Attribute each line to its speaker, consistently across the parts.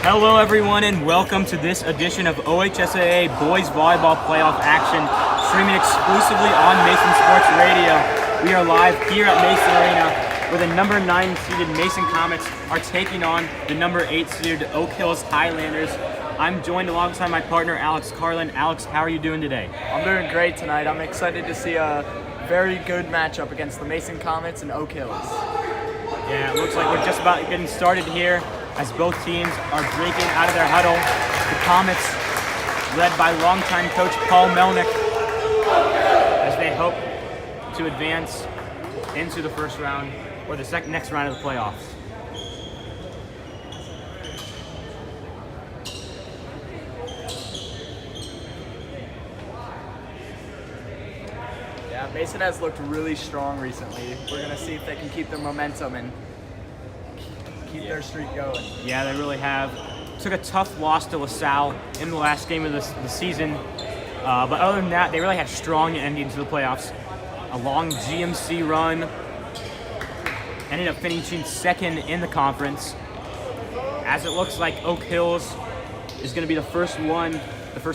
Speaker 1: Hello everyone and welcome to this edition of OHSAA Boys Volleyball Playoff Action, streaming exclusively on Mason Sports Radio. We are live here at Mason Arena where the number 9 seeded Mason Comets are taking on the number 8 seeded Oak Hills Highlanders. I'm joined alongside my partner Alex Carlin. Alex, how are you doing today?
Speaker 2: I'm doing great tonight. I'm excited to see a very good matchup against the Mason Comets and Oak Hills.
Speaker 1: Yeah, it looks like we're just about getting started here as both teams are drinking out of their huddle. The Comets, led by longtime coach Paul Melnick, as they hope to advance into the first round or the next round of the playoffs.
Speaker 2: Yeah, Mason has looked really strong recently. We're going to see if they can keep their momentum and keep their streak going.
Speaker 1: Yeah, they really have. Took a tough loss to LaSalle in the last game of the season. But other than that, they really had a strong ending to the playoffs. A long GMC run. Ended up finishing second in the conference. As it looks like Oak Hills is going to be the first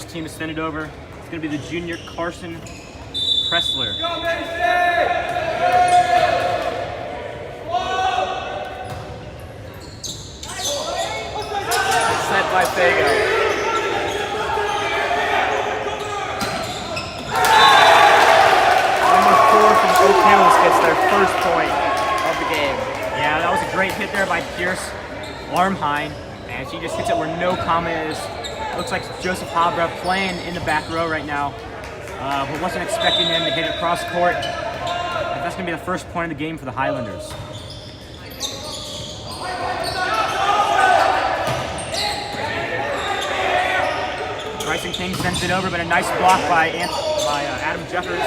Speaker 1: team to send it over. It's going to be the junior Carson Pressler.
Speaker 2: Go, Mason! Set by Fago. Number 4 from Oak Hills gets their first point of the game.
Speaker 1: Yeah, that was a great hit there by Pierce Armheim, and she just hits it where no comment is. Looks like Joseph Habra playing in the back row right now, but wasn't expecting him to hit it cross court. That's going to be the first point of the game for the Highlanders. Bryson King sends it over, but a nice block by Adam Jeffers.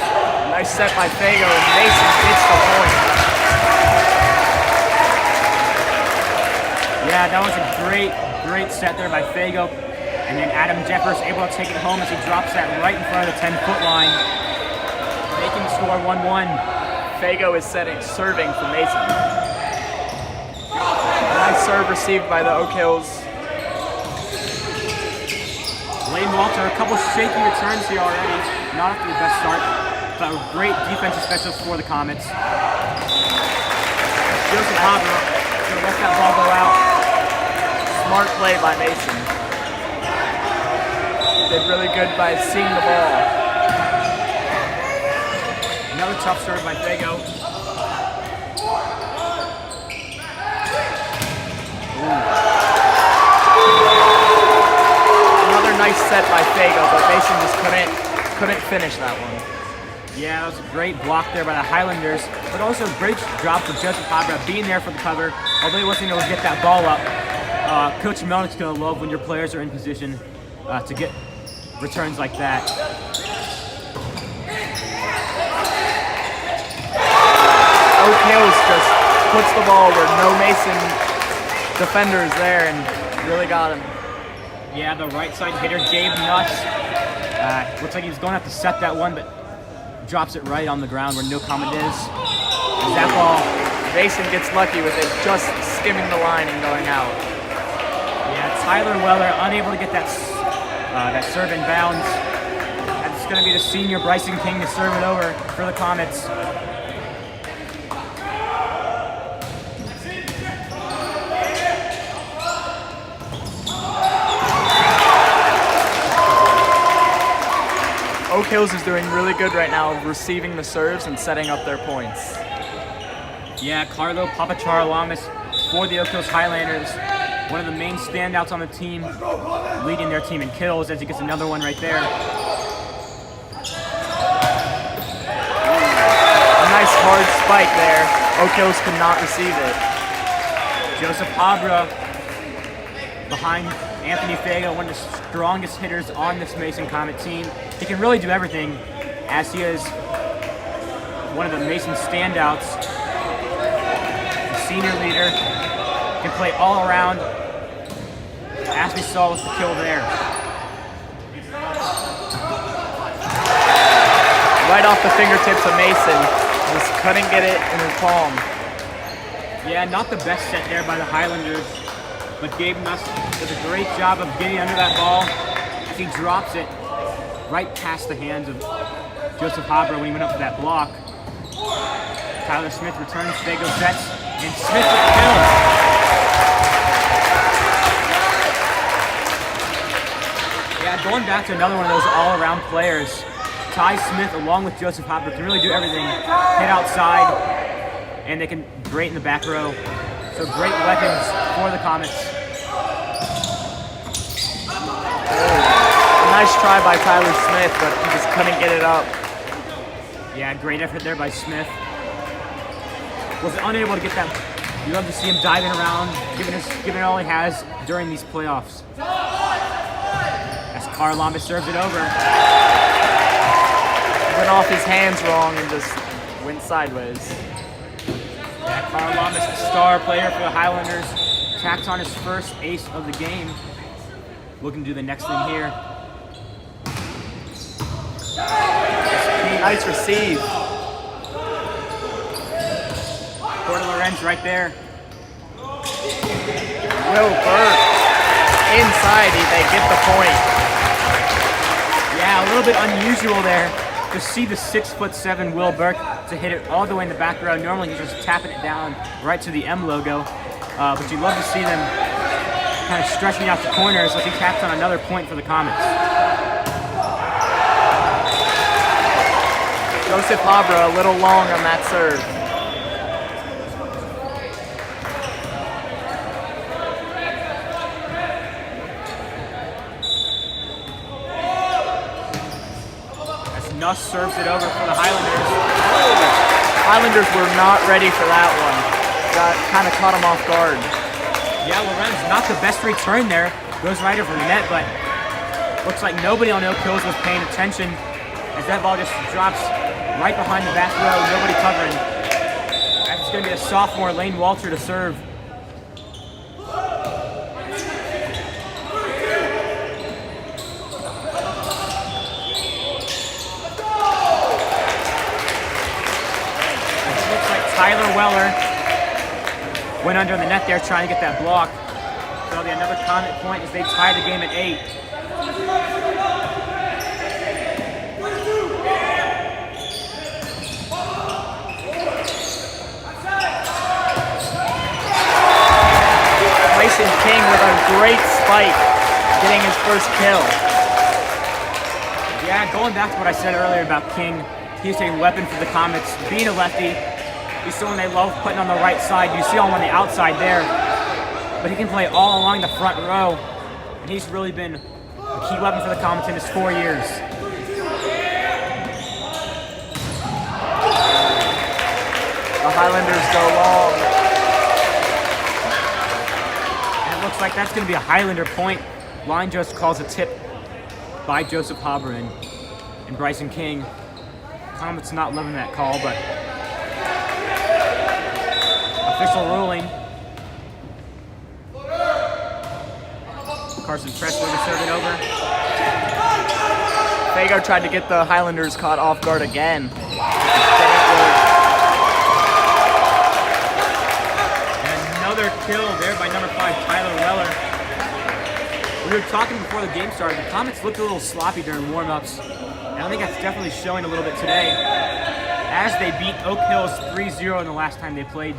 Speaker 2: Nice set by Fago, and Mason gets the point.
Speaker 1: Yeah, that was a great set there by Fago. And then Adam Jeffers able to take it home as he drops that right in front of the 10-foot line. Making the score 1-1.
Speaker 2: Fago is serving for Mason. Nice serve received by the Oak Hills.
Speaker 1: Lane Walter, a couple shaky returns here already. Not after the best start, but a great defensive specialist for the Comets. Joseph Habra going to let that ball go out.
Speaker 2: Smart play by Mason. Did really good by seeing the ball.
Speaker 1: Another tough serve by Fago.
Speaker 2: Another nice set by Fago, but Mason just couldn't finish that one.
Speaker 1: Yeah, that was a great block there by the Highlanders, but also a great job for Joseph Habra being there for the cover. Although he wasn't able to get that ball up, Coach Melnick's going to love when your players are in position to get returns like that.
Speaker 2: Oak Hills just puts the ball where no Mason defender is there and really got him.
Speaker 1: Yeah, the right side hitter, Gabe Nuts. Looks like he's going to have to set that one, but drops it right on the ground where no comment is. That ball,
Speaker 2: Mason gets lucky with it, just skimming the line and going out.
Speaker 1: Yeah, Tyler Weller unable to get that serve in bounds. That's going to be the senior Bryson King to serve it over for the Comets.
Speaker 2: Oak Hills is doing really good right now, receiving the serves and setting up their points.
Speaker 1: Yeah, Carlo Papacharalamas for the Oak Hills Highlanders. One of the main standouts on the team, leading their team in kills as he gets another one right there.
Speaker 2: A nice hard spike there. Oak Hills could not receive it.
Speaker 1: Joseph Habra behind Anthony Fago, one of the strongest hitters on this Mason Comet team. He can really do everything, as he is one of the Mason standouts. The senior leader can play all around, as we saw with the kill there.
Speaker 2: Right off the fingertips of Mason, just couldn't get it in his palm.
Speaker 1: Yeah, not the best set there by the Highlanders. but Gabe Nuss does a great job of getting under that ball as he drops it right past the hands of Joseph Habra when he went up for that block. Tyler Smith returns, Fago sets, and Smith with the kill. Yeah, going back to another one of those all-around players, Ty Smith along with Joseph Habra can really do everything. Hit outside, and they can great in the back row. So great weapons for the Comets.
Speaker 2: A nice try by Tyler Smith, but he just couldn't get it up.
Speaker 1: Yeah, great effort there by Smith. Was unable to get that. You love to see him diving around, giving it all he has during these playoffs. As Karlamis serves it over.
Speaker 2: Went off his hands wrong and just went sideways.
Speaker 1: Yeah, Karlamis, the star player for the Highlanders, tacks on his first ace of the game. Looking to do the next thing here.
Speaker 2: Nice receive.
Speaker 1: Porter Lorenz right there.
Speaker 2: Will Burke inside, they get the point.
Speaker 1: Yeah, a little bit unusual there to see the 6'7" Will Burke to hit it all the way in the back row. Normally he's just tapping it down right to the M logo, but you love to see them kind of stretching out the corners as he taps on another point for the Comets.
Speaker 2: Joseph Habra a little long on that serve.
Speaker 1: Nuss serves it over for the Highlanders.
Speaker 2: Highlanders were not ready for that one. Kind of caught them off guard.
Speaker 1: Yeah, Lorenz, not the best return there. Goes right over the net, but looks like nobody on Oak Hills was paying attention as that ball just drops right behind the back row, nobody covering. It's going to be a sophomore, Lane Walter, to serve. Tyler Weller went under the net there trying to get that block. So it'll be another Comet point as they tie the game at 8.
Speaker 2: Mason King with a great spike, getting his first kill.
Speaker 1: Yeah, going back to what I said earlier about King, he's a weapon for the Comets. Being a lefty, he's someone they love putting on the right side. You see him on the outside there, but he can play all along the front row, and he's really been a key weapon for the Comets in his 4 years.
Speaker 2: The Highlanders go long.
Speaker 1: And it looks like that's going to be a Highlander point. Line just calls a tip by Joseph Habra and Bryson King. Comets not loving that call, but official ruling. Carson Pressler to serve it over.
Speaker 2: Fago tried to get the Highlanders caught off guard again.
Speaker 1: And another kill there by number 5, Tyler Weller. We were talking before the game started. The Comets looked a little sloppy during warm-ups. And I think that's definitely showing a little bit today as they beat Oak Hills 3-0 in the last time they played.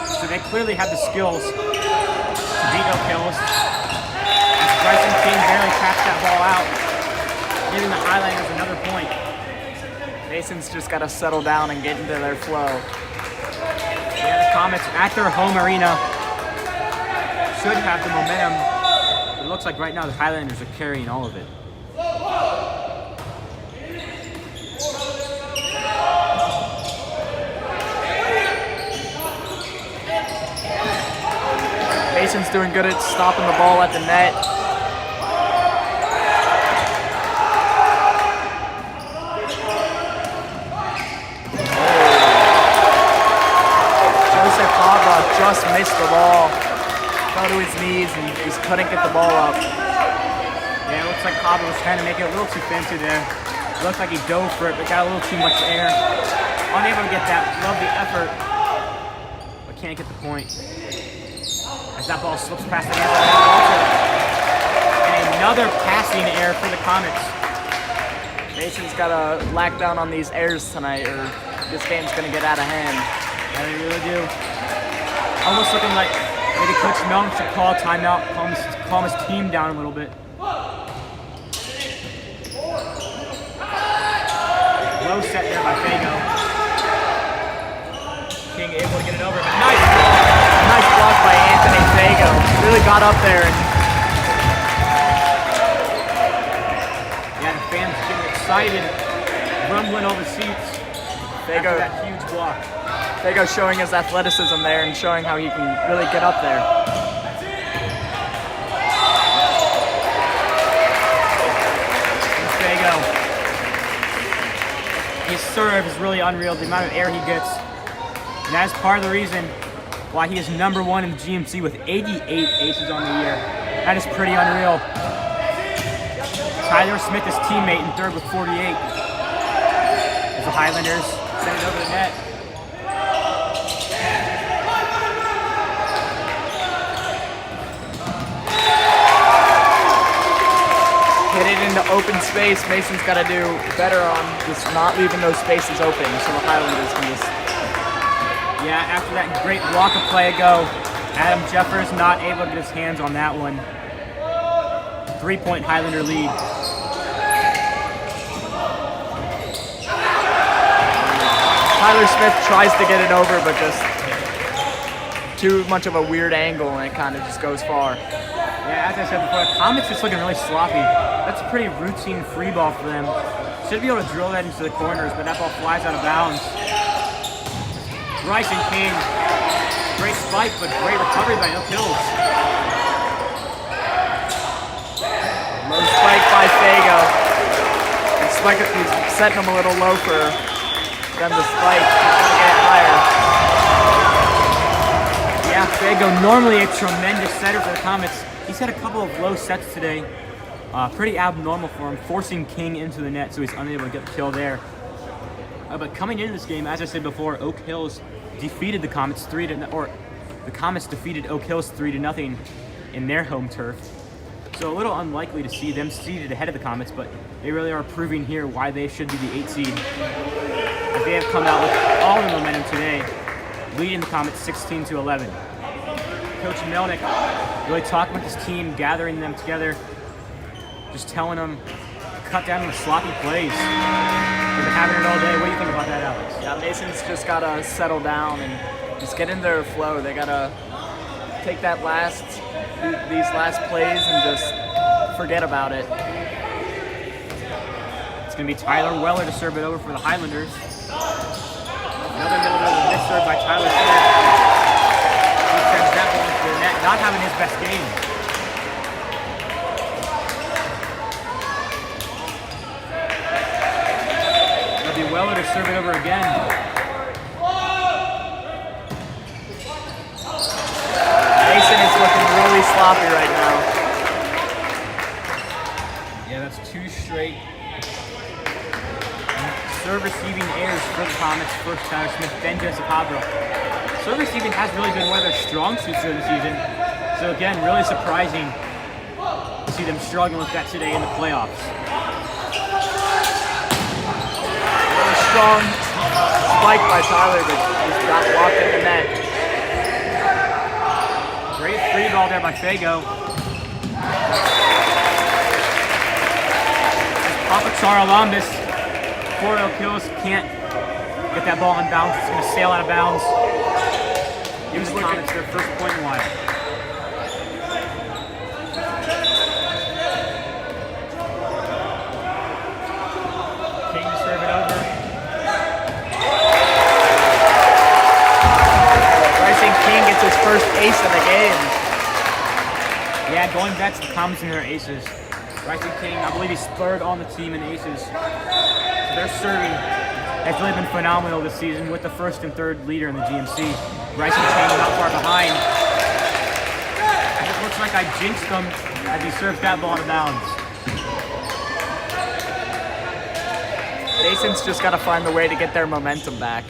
Speaker 1: So they clearly have the skills to beat Oak Hills. As Bryson King barely taps that ball out, giving the Highlanders another point.
Speaker 2: Mason's just got to settle down and get into their flow.
Speaker 1: Yeah, the Comets at their home arena should have the momentum. It looks like right now the Highlanders are carrying all of it.
Speaker 2: Mason's doing good at stopping the ball at the net. Joseph Habra just missed the ball. Fell to his knees and just couldn't get the ball up.
Speaker 1: Yeah, it looks like Habra was trying to make it a little too fancy there. It looked like he dove for it, but got a little too much air. Unable to get that. Love the effort, but can't get the point. As that ball slips past the hands of Walter. And another passing error for the Comets.
Speaker 2: Mason's got to lack down on these errors tonight, or this game's going to get out of hand.
Speaker 1: Yeah, they really do. Almost looking like maybe Coach Melton should call a timeout, calm his team down a little bit. Low set there by Fago. King able to get it over, but
Speaker 2: Nice block by Anthony Fago. Really got up there.
Speaker 1: Yeah, the fans getting excited, rumbling over seats after that huge block.
Speaker 2: Fago showing his athleticism there and showing how he can really get up there.
Speaker 1: Fago. His serve is really unreal, the amount of air he gets. And that is part of the reason why he is #1 in the GMC with 88 aces on the year. That is pretty unreal. Tyler Smith, his teammate, in third with 48. As the Highlanders send it over the net.
Speaker 2: Hit it into open space. Mason's got to do better on just not leaving those spaces open so the Highlanders can just...
Speaker 1: Yeah, after that great block a play ago, Adam Jeffers not able to get his hands on that one. 3-point Highlander lead.
Speaker 2: Tyler Smith tries to get it over, but just too much of a weird angle, and it kind of just goes far.
Speaker 1: Yeah, as I said before, the Comets just looking really sloppy. That's a pretty routine free ball for them. Should be able to drill that into the corners, but that ball flies out of bounds. Bryson King, great spike, but great recovery by Oak Hills.
Speaker 2: Low spike by Fago. He's setting him a little low for them to spike. He's going to get it higher.
Speaker 1: Yeah, Fago, normally a tremendous setter for the Comets. He's had a couple of low sets today. Pretty abnormal for him, forcing King into the net, so he's unable to get the kill there. But coming into this game, as I said before, Oak Hills defeated the Comets the Comets defeated Oak Hills 3-0 in their home turf. So a little unlikely to see them seeded ahead of the Comets, but they really are proving here why they should be the 8th seed. As they have come out with all the momentum today, leading the Comets 16-11. Coach Melnick really talking with his team, gathering them together, just telling them to cut down on the sloppy plays. They've been having it all day. What do you think about that, Alex?
Speaker 2: Yeah, Mason's just got to settle down and just get in their flow. They got to take these last plays and just forget about it.
Speaker 1: It's going to be Tyler Weller to serve it over for the Highlanders. Another middle miss serve by Tyler Smith. He sends that ball into the net, not having his best game. Weller to serve it over again.
Speaker 2: Mason is looking really sloppy right now.
Speaker 1: Yeah, that's 2 straight serve receiving errors for the Comets. First Tyler Smith, then Joseph Habra. Serve receiving has really been one of their strong suits during the season. So again, really surprising to see them struggling with that today in the playoffs.
Speaker 2: Strong spike by Tyler, but just got blocked in the net.
Speaker 1: Great free ball there by Fago. Papachar Alambis, for Oak Hills, can't get that ball in bounds. It's going to sail out of bounds. Gives the Comets their first point in a while. King to serve it over.
Speaker 2: King gets his first ace of the game.
Speaker 1: Yeah, going back to the Comets and their aces. Bryson King, I believe he's third on the team in aces. So their serving has really been phenomenal this season with the first and third leader in the GMC. Bryson King not far behind. It looks like I jinxed him as he serves that ball out of bounds.
Speaker 2: Mason's just got to find the way to get their momentum back.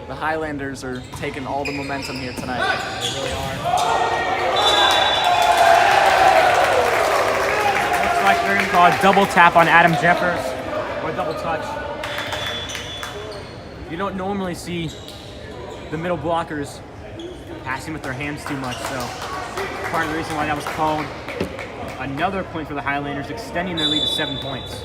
Speaker 2: The Highlanders are taking all the momentum here tonight.
Speaker 1: They really are. Looks like they're going to call a double tap on Adam Jeffers, or a double touch. You don't normally see the middle blockers passing with their hands too much, so part of the reason why that was called. Another point for the Highlanders, extending their lead to 7 points.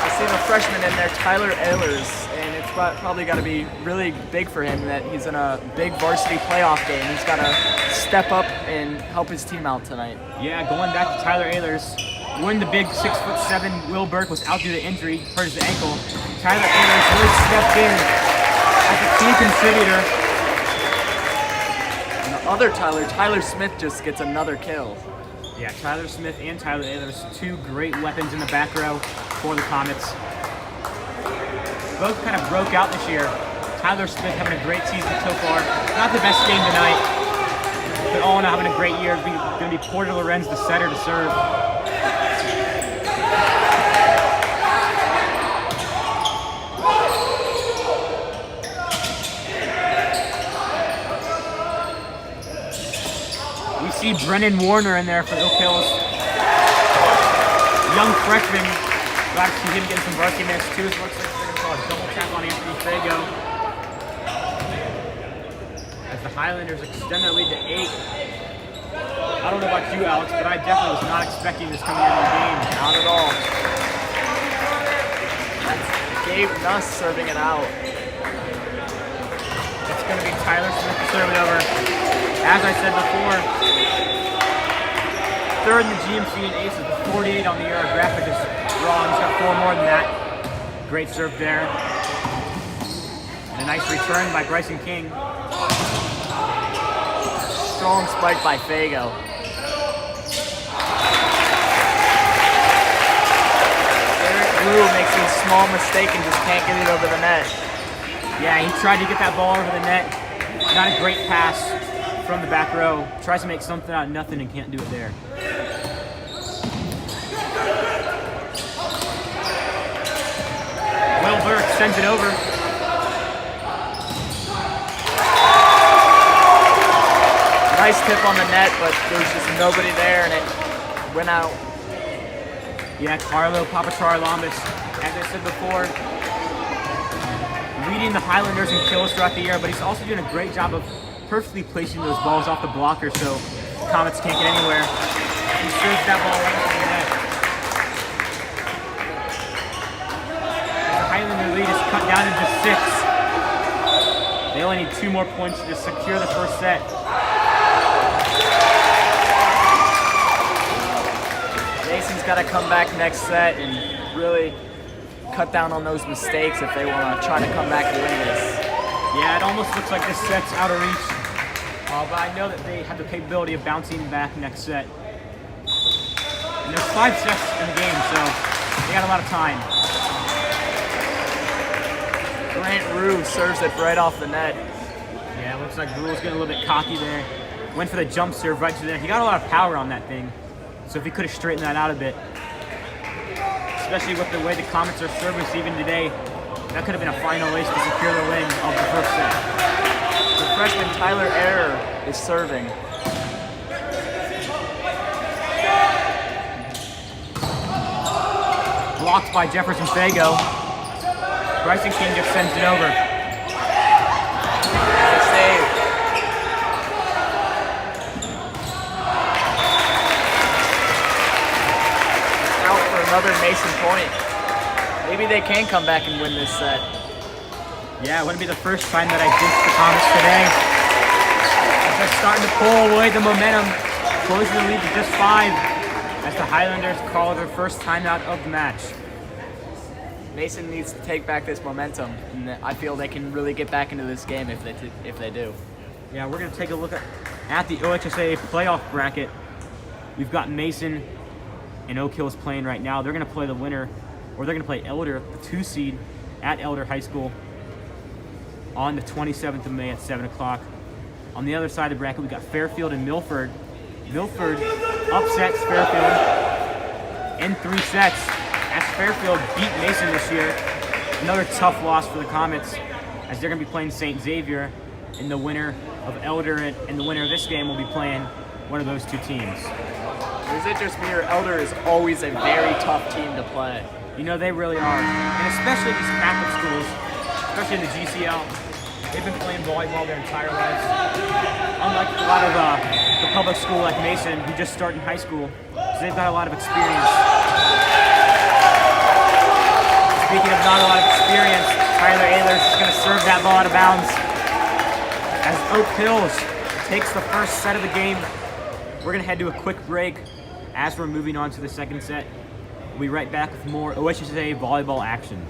Speaker 2: I see the freshman in there, Tyler Ehlers, and it's probably got to be really big for him that he's in a big varsity playoff game. He's got to step up and help his team out tonight.
Speaker 1: Yeah, going back to Tyler Ehlers, when the big 6'7" Will Burke was out due to injury, hurt his ankle, Tyler Ehlers really stepped in as a key contributor.
Speaker 2: And the other Tyler Smith just gets another kill.
Speaker 1: Yeah, Tyler Smith and Tyler Ehlers, two great weapons in the back row for the Comets. Both kind of broke out this year. Tyler Smith having a great season so far. Not the best game tonight, but all in all having a great year. It's going to be Porter Lorenz, the setter, to serve. We see Brennan Warner in there for Oak Hills. Young freshman. Glad to see him getting some varsity minutes too. So it looks like they're going to call a double tap on Anthony Fago. As the Highlanders extend their lead to 8. I don't know about you, Alex, but I definitely was not expecting this coming into the game.
Speaker 2: Not at all. That's Gabe Nuss serving it out.
Speaker 1: It's going to be Tyler Smith to serve it over. As I said before, third in the GMC in aces with 48 on the year. Our graphic is wrong. He's got 4 more than that. Great serve there. And a nice return by Bryson King.
Speaker 2: Strong spike by Fago. Eric Blue makes a small mistake and just can't get it over the net.
Speaker 1: Yeah, he tried to get that ball over the net. Not a great pass from the back row. Tries to make something out of nothing and can't do it there. Will Burke sends it over.
Speaker 2: Nice tip on the net, but there's just nobody there and it went out.
Speaker 1: Yeah, Carlo Papachar-Lombas, as I said before, leading the Highlanders in kills throughout the year, but he's also doing a great job of perfectly placing those balls off the blocker so the Comets can't get anywhere. He serves that ball right into the net. The Highlander lead is cut down into 6. They only need 2 more points to secure the first set.
Speaker 2: Mason's got to come back next set and really cut down on those mistakes if they want to try to come back and win this.
Speaker 1: Yeah, it almost looks like this set's out of reach. But I know that they have the capability of bouncing back next set. And there's 5 sets in the game, so they got a lot of time.
Speaker 2: Grant Rue serves it right off the net.
Speaker 1: Yeah, it looks like Rule's getting a little bit cocky there. Went for the jump serve right to there. He got a lot of power on that thing. So if he could have straightened that out a bit, especially with the way the Comets are serving even today, that could have been a final race to secure the win of the first set.
Speaker 2: The freshman Tyler Ehrer is serving.
Speaker 1: Blocked by Jefferson Fago. Bryson King just sends it over.
Speaker 2: Nice save. Out for another Mason point. Maybe they can come back and win this set.
Speaker 1: Yeah, it wouldn't be the first time that I dinked the Comets today. As they're starting to pull away the momentum, closing the lead to just 5 as the Highlanders call their first timeout of the match.
Speaker 2: Mason needs to take back this momentum, and I feel they can really get back into this game if they do.
Speaker 1: Yeah, we're going to take a look at the OHSAA playoff bracket. We've got Mason and Oak Hills playing right now. They're going to play the winner, or they're going to play Elder, the 2 seed, at Elder High School on the 27th of May at 7 o'clock. On the other side of the bracket, we've got Fairfield and Milford Milford upsets Fairfield in 3 sets as Fairfield beat Mason this year. Another tough loss for the Comets as they're going to be playing St. Xavier, and the winner of Elder and the winner of this game will be playing one of those 2 teams.
Speaker 2: Or is it just me, or Elder is always a very tough team to play?
Speaker 1: You know, they really are. And especially these Catholic schools, especially in the GCL, they've been playing volleyball their entire lives. Unlike a lot of the public school like Mason, who just start in high school, so they've got a lot of experience. Speaking of not a lot of experience, Tyler Ehlers is going to serve that ball out of bounds. As Oak Hills takes the first set of the game, we're going to head to a quick break as we're moving on to the second set. We'll be right back with more OHSAA volleyball action.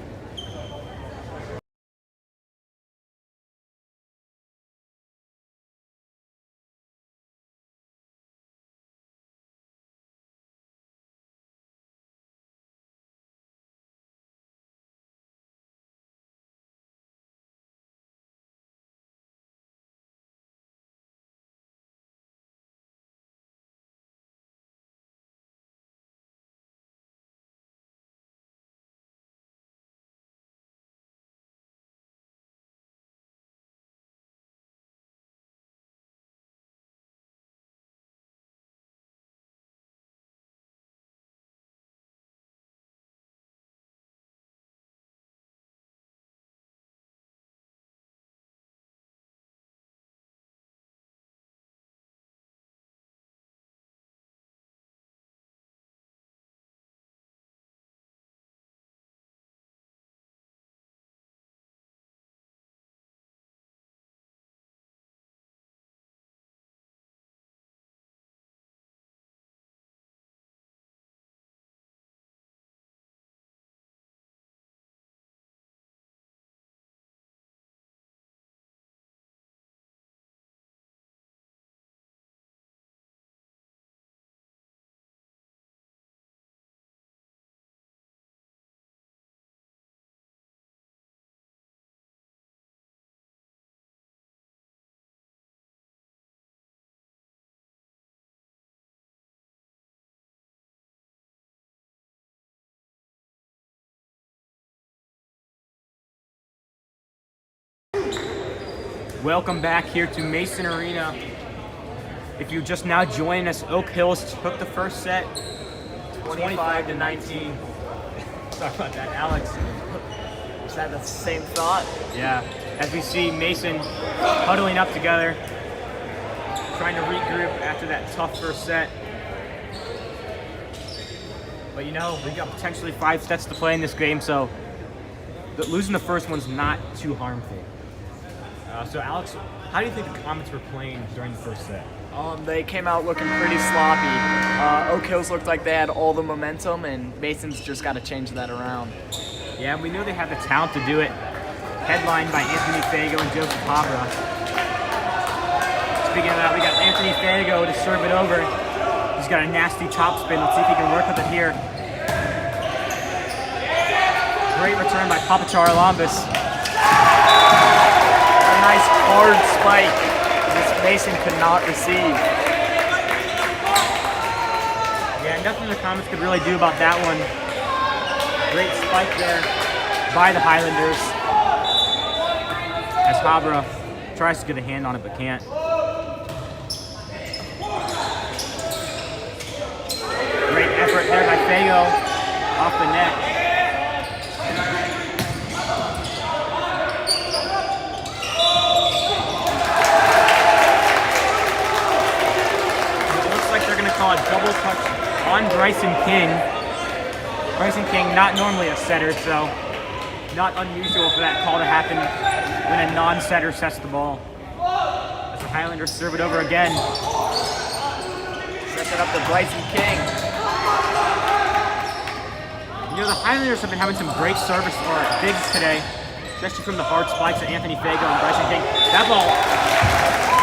Speaker 1: Welcome back here to Mason Arena. If you're just now joining us, Oak Hills took the first set 25-19. Sorry about that, Alex.
Speaker 2: Is that the same thought?
Speaker 1: Yeah, as we see Mason huddling up together, trying to regroup after that tough first set. But you know, we've got potentially 5 sets to play in this game, so losing the first one's not too harmful. So Alex, how do you think the Comets were playing during the first set?
Speaker 2: They came out looking pretty sloppy. Oak Hills looked like they had all the momentum, and Mason's just got to change that around.
Speaker 1: Yeah, we know they have the talent to do it. Headlined by Anthony Fago and Joseph Habra. Speaking of that, we got Anthony Fago to serve it over. He's got a nasty top spin. Let's see if he can work with it here. Great return by Papachar Alambis.
Speaker 2: Nice hard spike. This Mason could not receive.
Speaker 1: Yeah, nothing the Comets could really do about that one. Great spike there by the Highlanders. As Habra tries to get a hand on it but can't. Great effort there by Fago off the net. A double touch on Bryson King. Bryson King, not normally a setter, so not unusual for that call to happen when a non-setter sets the ball. As the Highlanders serve it over again.
Speaker 2: Sets it up to Bryson King.
Speaker 1: You know, the Highlanders have been having some great service or bigs today, especially from the hard spikes of Anthony Fago and Bryson King. That ball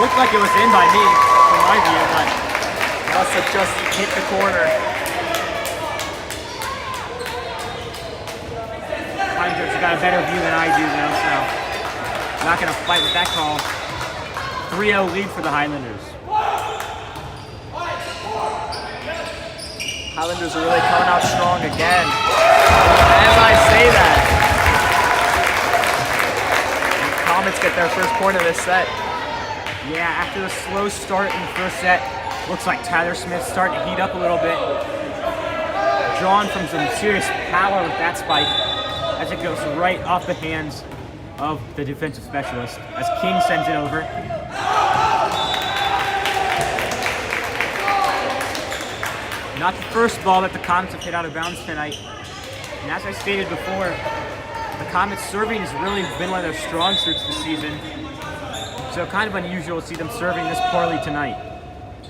Speaker 1: looked like it was in by me, from my view, but
Speaker 2: must have just hit the corner.
Speaker 1: Highlanders have got a better view than I do, though, so not going to fight with that call. 3-0 lead for the Highlanders.
Speaker 2: Highlanders are really coming out strong again. As I say that, the Comets get their first point of this set.
Speaker 1: Yeah, after the slow start in the first set, looks like Tyler Smith's starting to heat up a little bit. Drawn from some serious power with that spike as it goes right off the hands of the defensive specialist as King sends it over. Not the first ball that the Comets have hit out of bounds tonight. And as I stated before, the Comets serving has really been one of their strong suits this season. So kind of unusual to see them serving this poorly tonight.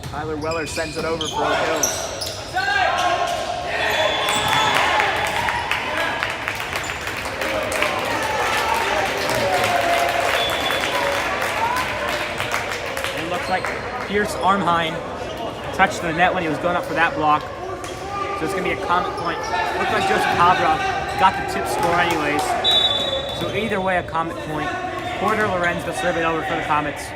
Speaker 2: Tyler Weller sends it over for Oak Hills.
Speaker 1: It looks like Pierce Armheim touched the net when he was going up for that block. So it's going to be a Comet point. Looks like Joseph Cabra got the tip score anyways. So either way, a Comet point. Porter Lorenz will serve it over for the Comets.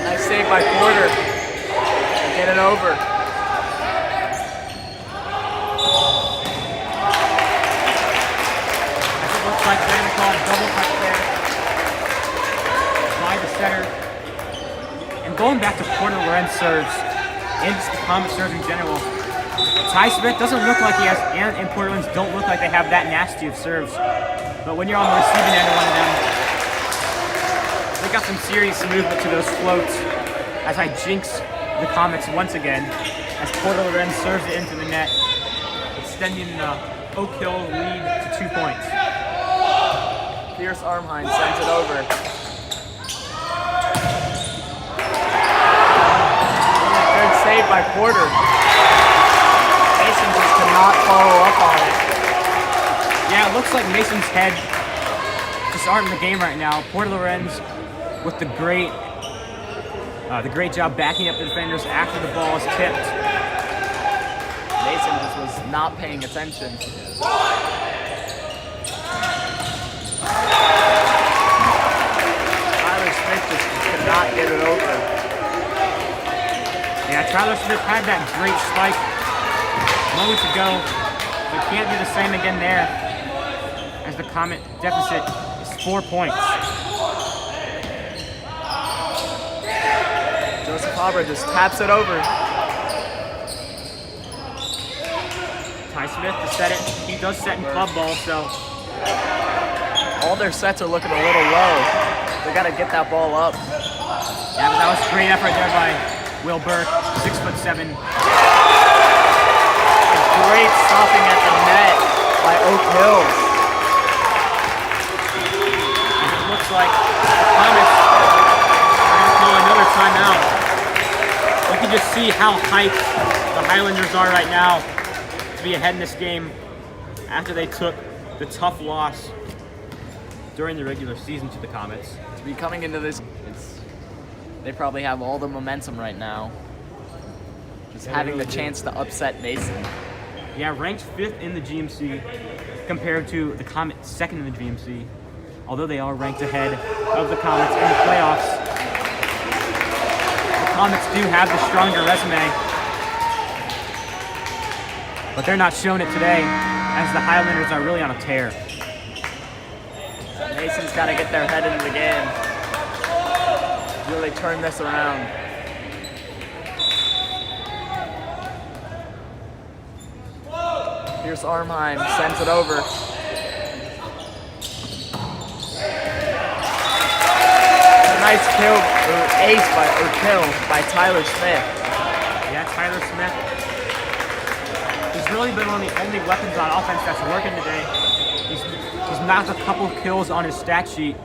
Speaker 2: Nice save by Porter. Get it over.
Speaker 1: It looks like they're going to call a double touch there by the setter. And going back to Porter Lorenz serves, and just the Comet serves in general, Ty Smith doesn't look like he has, and Porter Lorenz don't look like they have that nasty of serves. But when you're on the receiving end of one of them, they got some serious movement to those floats as I jinx the Comets once again as Porter Lorenz serves it into the net, extending the Oak Hill lead to 2 points.
Speaker 2: Pierce Armheim sends it over. Good save by Porter. Mason just cannot follow up on it.
Speaker 1: Yeah, it looks like Mason's head just aren't in the game right now. Porter Lorenz with the great job backing up the defenders after the ball is tipped.
Speaker 2: Mason just was not paying attention. Tyler Smith just could not get it over.
Speaker 1: Yeah, Tyler Smith had that great spike moments ago, but can't do the same again there as the Comet deficit is 4 points.
Speaker 2: Joseph Cabra just taps it over.
Speaker 1: Ty Smith to set it. He does set in club ball, so
Speaker 2: all their sets are looking a little low. They got to get that ball up.
Speaker 1: yeah, but that was a great effort there by Will Burke, 6'7".
Speaker 2: Great stopping at the net by Oak Hills.
Speaker 1: And it looks like the Comets are going to call another timeout. You can just see how hyped the Highlanders are right now to be ahead in this game after they took the tough loss during the regular season to the Comets.
Speaker 2: To be coming into this, they probably have all the momentum right now. Just having the chance to upset Mason.
Speaker 1: Yeah, ranked 5th in the GMC compared to the Comets 2nd in the GMC. Although they are ranked ahead of the Comets in the playoffs, the Comets do have the stronger resume. But they're not showing it today as the Highlanders are really on a tear.
Speaker 2: Mason's got to get their head into the game. Really turn this around. Pierce Armheim sends it over. A nice kill, or ace kill by Tyler Smith.
Speaker 1: Yeah, Tyler Smith. He's really been one of the only weapons on offense that's working today. He's knocked a couple of kills on his stat sheet.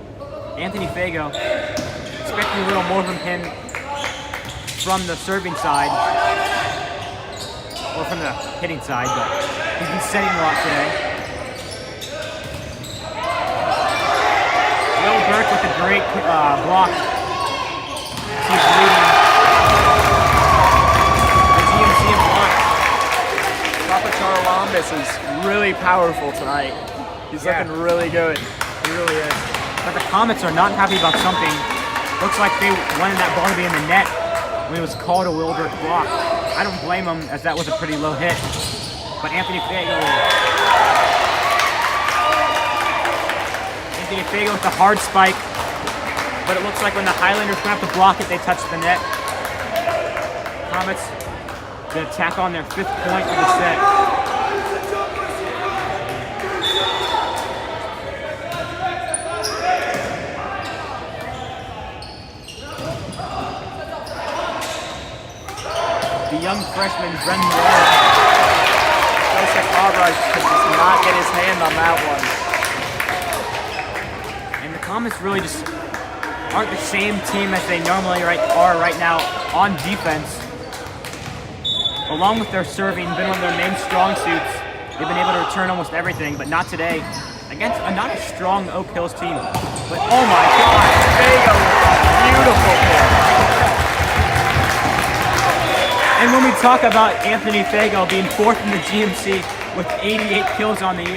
Speaker 1: Anthony Fago, expecting a little more from him from the serving side, or from the hitting side, but he's been setting a lot today. Will Burke with a great block. He's leading the GMC in blocks.
Speaker 2: Papa Charalambis is really powerful tonight. He's looking really good. He really is.
Speaker 1: But the Comets are not happy about something Looks like they wanted that ball to be in the net when it was called a Wilbert block. I don't blame him, as that was a pretty low hit. But Anthony Fago with the hard spike. But it looks like when the Highlanders went up to block it, they touched the net. Comets gonna tack on their 5th point of the set. The young freshman, Brendan Wall.
Speaker 2: Joseph Habraj could just not get his hand on that one.
Speaker 1: And the Comets really just aren't the same team as they normally are right now on defense. Along with their serving, been one of their main strong suits. They've been able to return almost everything, but not today. Against not a strong Oak Hills team. But oh my God,
Speaker 2: Fago with a beautiful hit.
Speaker 1: And when we talk about Anthony Fago being 4th in the GMC with 88 kills on the year,